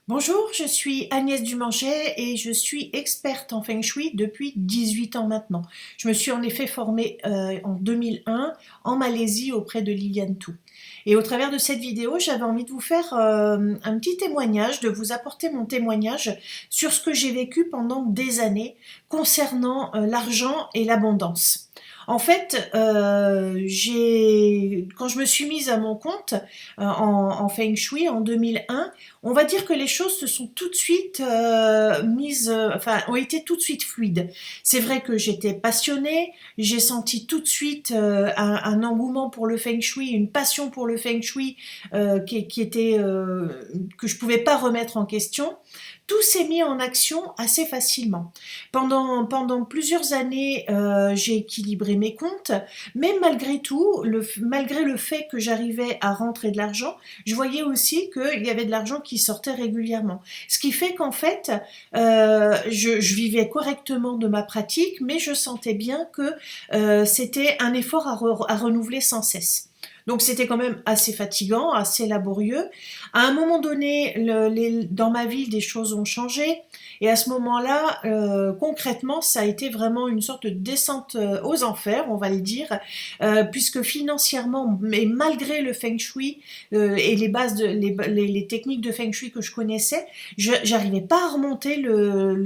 Bonjour, je suis Agnès Dumanchet et je suis experte en Feng Shui depuis 18 ans maintenant. Je me suis en effet formée en 2001 en Malaisie auprès de Liliane Thou. Et au travers de cette vidéo, j'avais envie de vous faire un petit témoignage, de vous apporter mon témoignage sur ce que j'ai vécu pendant des années concernant l'argent et l'abondance. En fait, quand je me suis mise à mon compte en Feng Shui en 2001, on va dire que les choses se sont tout de suite ont été tout de suite fluides. C'est vrai que j'étais passionnée, j'ai senti tout de suite un engouement pour le Feng Shui, une passion pour le Feng Shui qui était que je pouvais pas remettre en question. Tout s'est mis en action assez facilement. Pendant plusieurs années, j'ai équilibré mes comptes, mais malgré tout, malgré le fait que j'arrivais à rentrer de l'argent, je voyais aussi qu'il y avait de l'argent qui sortait régulièrement. Ce qui fait qu'en fait, je vivais correctement de ma pratique, mais je sentais bien que c'était un effort à renouveler sans cesse. Donc c'était quand même assez fatigant, assez laborieux. À un moment donné, dans ma vie, des choses ont changé. Et à ce moment-là, concrètement, ça a été vraiment une sorte de descente aux enfers, on va le dire, puisque financièrement, mais malgré le Feng Shui et les bases, les techniques de Feng Shui que je connaissais, j'arrivais pas à remonter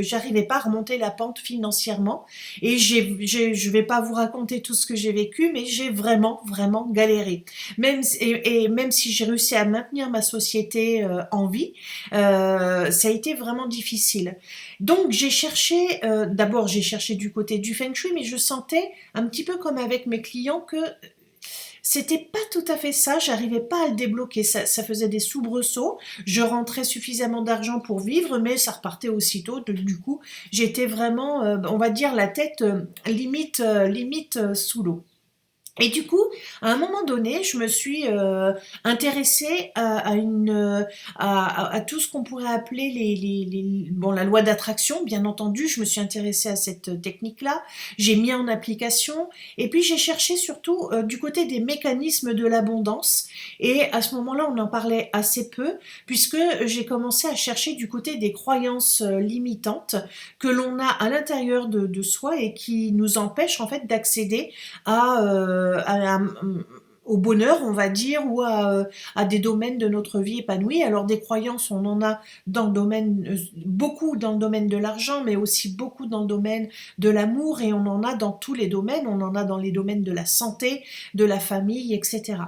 j'arrivais pas à remonter la pente financièrement. Et je vais pas vous raconter tout ce que j'ai vécu, mais j'ai vraiment galéré. Même si j'ai réussi à maintenir ma société en vie, ça a été vraiment difficile. Donc d'abord j'ai cherché du côté du Feng Shui, mais je sentais un petit peu comme avec mes clients que c'était pas tout à fait ça, j'arrivais pas à le débloquer, ça faisait des soubresauts, je rentrais suffisamment d'argent pour vivre, mais ça repartait aussitôt, du coup j'étais vraiment, on va dire, la tête limite sous l'eau. Et du coup, à un moment donné, je me suis intéressée à tout ce qu'on pourrait appeler bon, la loi d'attraction, bien entendu. Je me suis intéressée à cette technique-là. J'ai mis en application. Et puis, j'ai cherché surtout du côté des mécanismes de l'abondance. Et à ce moment-là, on en parlait assez peu, puisque j'ai commencé à chercher du côté des croyances limitantes que l'on a à l'intérieur de soi et qui nous empêchent en fait d'accéder au bonheur, on va dire, ou à des domaines de notre vie épanouie. Alors des croyances, on en a dans le domaine, beaucoup dans le domaine de l'argent, mais aussi beaucoup dans le domaine de l'amour, et on en a dans tous les domaines, on en a dans les domaines de la santé, de la famille, etc.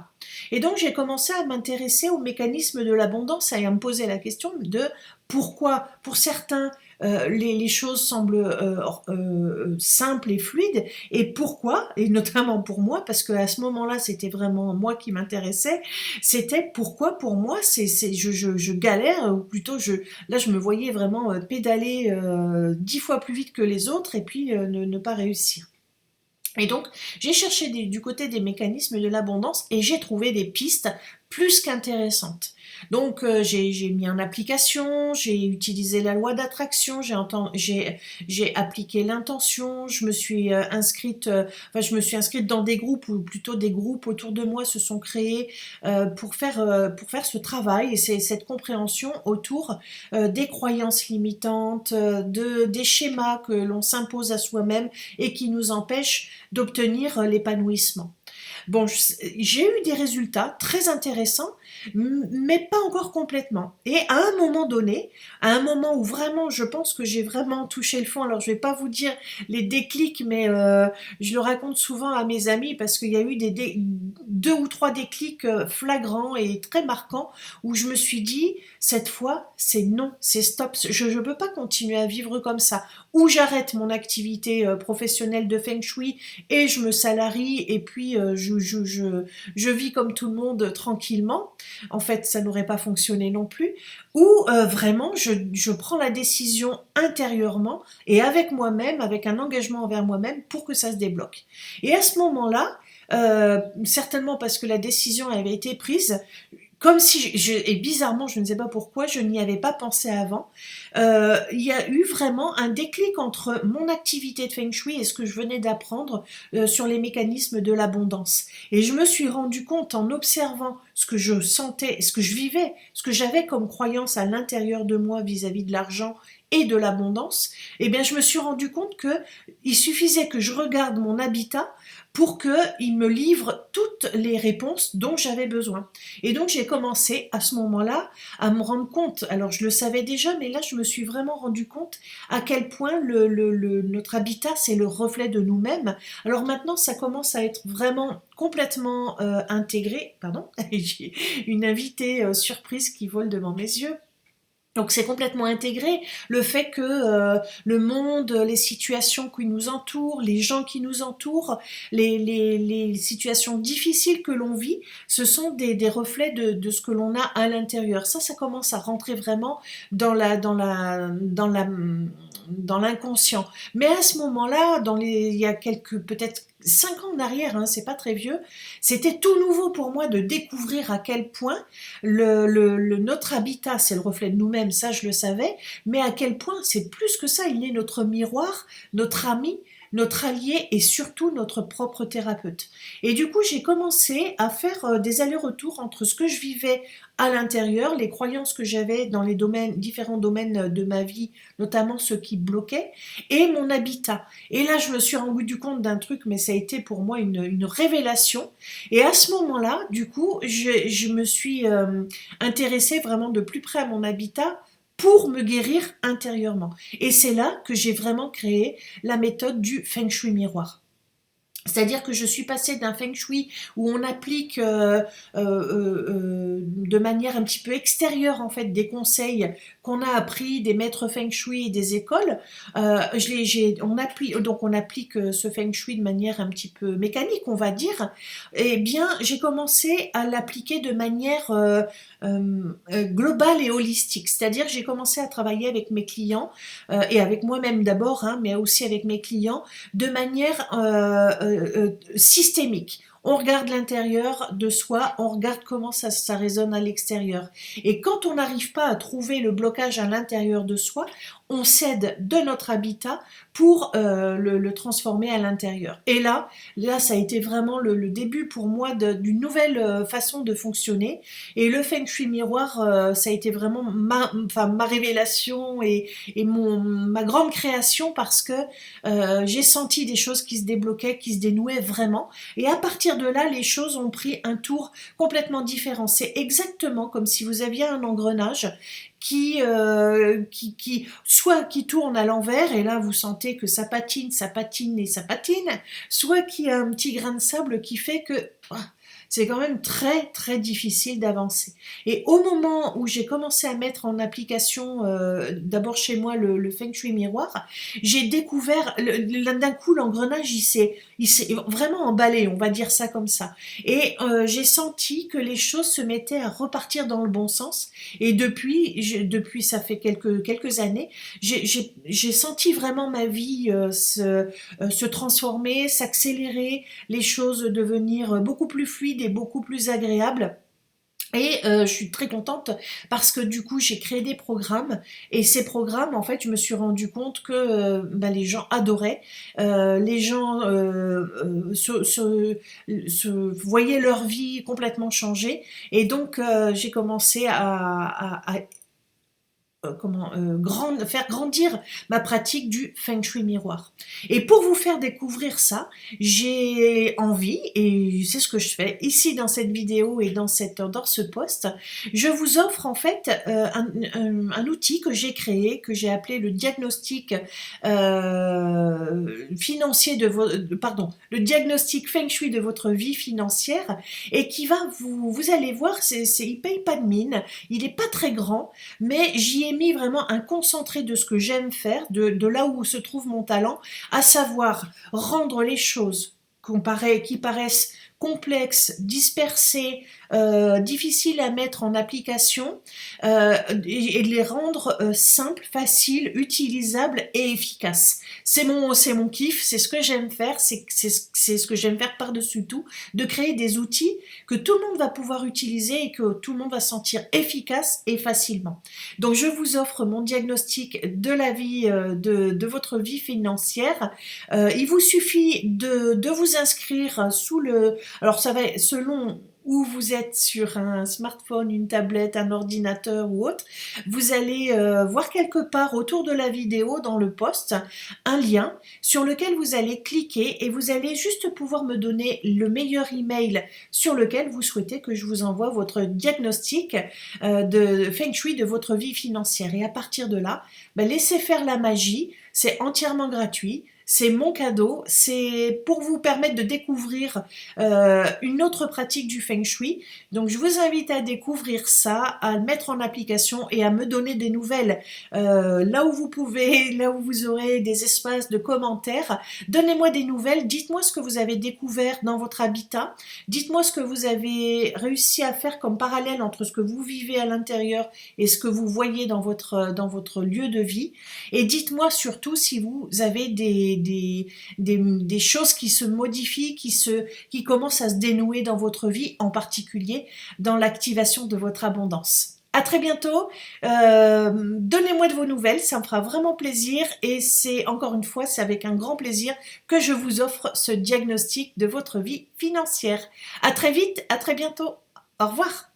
Et donc j'ai commencé à m'intéresser aux mécanismes de l'abondance et à me poser la question de pourquoi, pour certains, les choses semblent simples et fluides, et pourquoi, et notamment pour moi, parce que à ce moment-là, c'était vraiment moi qui m'intéressais, c'était pourquoi pour moi, je galère, ou plutôt là, je me voyais vraiment pédaler 10 fois plus vite que les autres, et puis ne pas réussir. Et donc, j'ai cherché du côté des mécanismes de l'abondance et j'ai trouvé des pistes plus qu'intéressantes. Donc, j'ai mis en application, j'ai utilisé la loi d'attraction, j'ai appliqué l'intention, je me suis inscrite dans des groupes, ou plutôt des groupes autour de moi se sont créés pour faire ce travail, et c'est cette compréhension autour des croyances limitantes, des schémas que l'on s'impose à soi-même et qui nous empêchent d'obtenir l'épanouissement. Bon, j'ai eu des résultats très intéressants, mais pas encore complètement. Et à un moment donné, à un moment où vraiment, je pense que j'ai vraiment touché le fond, alors je vais pas vous dire les déclics, mais je le raconte souvent à mes amis parce qu'il y a eu deux ou trois déclics flagrants et très marquants où je me suis dit, cette fois, c'est non, c'est stop, je ne peux pas continuer à vivre comme ça. Ou j'arrête mon activité professionnelle de Feng Shui et je me salarie, et puis je vis comme tout le monde tranquillement. En fait, ça n'aurait pas fonctionné non plus. Ou vraiment, je prends la décision intérieurement et avec moi-même, avec un engagement envers moi-même pour que ça se débloque. Et à ce moment-là, certainement parce que la décision avait été prise, comme si et bizarrement, je ne sais pas pourquoi, je n'y avais pas pensé avant, il y a eu vraiment un déclic entre mon activité de Feng Shui et ce que je venais d'apprendre sur les mécanismes de l'abondance. Et je me suis rendu compte en observant ce que je sentais, ce que je vivais, ce que j'avais comme croyance à l'intérieur de moi vis-à-vis de l'argent et de l'abondance, eh bien je me suis rendu compte que il suffisait que je regarde mon habitat pour qu'il me livre toutes les réponses dont j'avais besoin. Et donc j'ai commencé à ce moment-là à me rendre compte, alors je le savais déjà, mais là je me suis vraiment rendu compte à quel point notre habitat c'est le reflet de nous-mêmes. Alors maintenant ça commence à être vraiment complètement intégré, pardon, j'ai une invitée surprise qui vole devant mes yeux. Donc c'est complètement intégré, le fait que le monde, les situations qui nous entourent, les gens qui nous entourent, les situations difficiles que l'on vit, ce sont des reflets de ce que l'on a à l'intérieur. Ça commence à rentrer vraiment dans l'inconscient. Mais à ce moment-là, il y a peut-être 5 ans en arrière, hein, c'est pas très vieux, c'était tout nouveau pour moi de découvrir à quel point notre habitat, c'est le reflet de nous-mêmes, ça je le savais, mais à quel point c'est plus que ça, il est notre miroir, notre ami, notre allié et surtout notre propre thérapeute. Et du coup, j'ai commencé à faire des allers-retours entre ce que je vivais à l'intérieur, les croyances que j'avais dans les différents domaines de ma vie, notamment ceux qui bloquaient, et mon habitat. Et là, je me suis rendu compte d'un truc, mais ça a été pour moi une révélation. Et à ce moment-là, du coup, je me suis intéressée vraiment de plus près à mon habitat pour me guérir intérieurement. Et c'est là que j'ai vraiment créé la méthode du Feng Shui miroir. C'est-à-dire que je suis passée d'un feng shui où on applique de manière un petit peu extérieure en fait des conseils qu'on a appris des maîtres feng shui et des écoles. On applique ce feng shui de manière un petit peu mécanique, on va dire. Eh bien, j'ai commencé à l'appliquer de manière globale et holistique. C'est-à-dire que j'ai commencé à travailler avec mes clients et avec moi-même d'abord, hein, mais aussi avec mes clients de manière systémique. On regarde l'intérieur de soi, on regarde comment ça résonne à l'extérieur. Et quand on n'arrive pas à trouver le blocage à l'intérieur de soi, on cède de notre habitat pour le transformer à l'intérieur. Et là, ça a été vraiment le début pour moi d'une nouvelle façon de fonctionner. Et le Feng Shui miroir, ça a été vraiment ma révélation et ma grande création parce que j'ai senti des choses qui se débloquaient, qui se dénouaient vraiment. Et à partir de là, les choses ont pris un tour complètement différent. C'est exactement comme si vous aviez un engrenage soit qui tourne à l'envers et là vous sentez que ça patine et ça patine, soit qu'il y a un petit grain de sable qui fait que c'est quand même très très difficile d'avancer. Et au moment où j'ai commencé à mettre en application d'abord chez moi le Feng Shui miroir, j'ai découvert d'un coup l'engrenage il s'est vraiment emballé, on va dire ça comme ça. Et j'ai senti que les choses se mettaient à repartir dans le bon sens. Et depuis ça fait quelques années, j'ai senti vraiment ma vie se transformer, s'accélérer, les choses devenir beaucoup plus fluides et beaucoup plus agréables. Et je suis très contente parce que du coup j'ai créé des programmes et ces programmes en fait je me suis rendu compte que les gens adoraient, les gens se voyaient leur vie complètement changer et donc j'ai commencé à faire grandir ma pratique du Feng Shui miroir. Et pour vous faire découvrir ça, j'ai envie, et c'est ce que je fais ici dans cette vidéo et dans ce post, je vous offre en fait un outil que j'ai créé, que j'ai appelé le diagnostic financier le diagnostic Feng Shui de votre vie financière, et qui va vous allez voir, il paye pas de mine, il est pas très grand, mais j'y ai mis vraiment un concentré de ce que j'aime faire, de là où se trouve mon talent, à savoir rendre les choses qui paraissent complexes, dispersées, difficiles à mettre en application et de les rendre simples, faciles, utilisables et efficaces. C'est mon kiff, c'est ce que j'aime faire, c'est ce que j'aime faire par-dessus tout, de créer des outils que tout le monde va pouvoir utiliser et que tout le monde va sentir efficace et facilement. Donc je vous offre mon diagnostic de la vie, de votre vie financière. Il vous suffit de vous inscrire alors ça va selon ou vous êtes sur un smartphone, une tablette, un ordinateur ou autre, vous allez voir quelque part autour de la vidéo dans le post un lien sur lequel vous allez cliquer et vous allez juste pouvoir me donner le meilleur email sur lequel vous souhaitez que je vous envoie votre diagnostic de Feng Shui de votre vie financière. Et à partir de là, laissez faire la magie, c'est entièrement gratuit. C'est mon cadeau, c'est pour vous permettre de découvrir une autre pratique du Feng Shui. Donc je vous invite à découvrir ça, à le mettre en application et à me donner des nouvelles là où vous pouvez, là où vous aurez des espaces de commentaires. Donnez-moi des nouvelles, dites-moi ce que vous avez découvert dans votre habitat, dites-moi ce que vous avez réussi à faire comme parallèle entre ce que vous vivez à l'intérieur et ce que vous voyez dans votre lieu de vie. Et dites-moi surtout si vous avez des choses qui se modifient, qui commencent à se dénouer dans votre vie, en particulier dans l'activation de votre abondance. À très bientôt, donnez-moi de vos nouvelles, ça me fera vraiment plaisir et c'est encore une fois, c'est avec un grand plaisir que je vous offre ce diagnostic de votre vie financière. À très vite, à très bientôt, au revoir.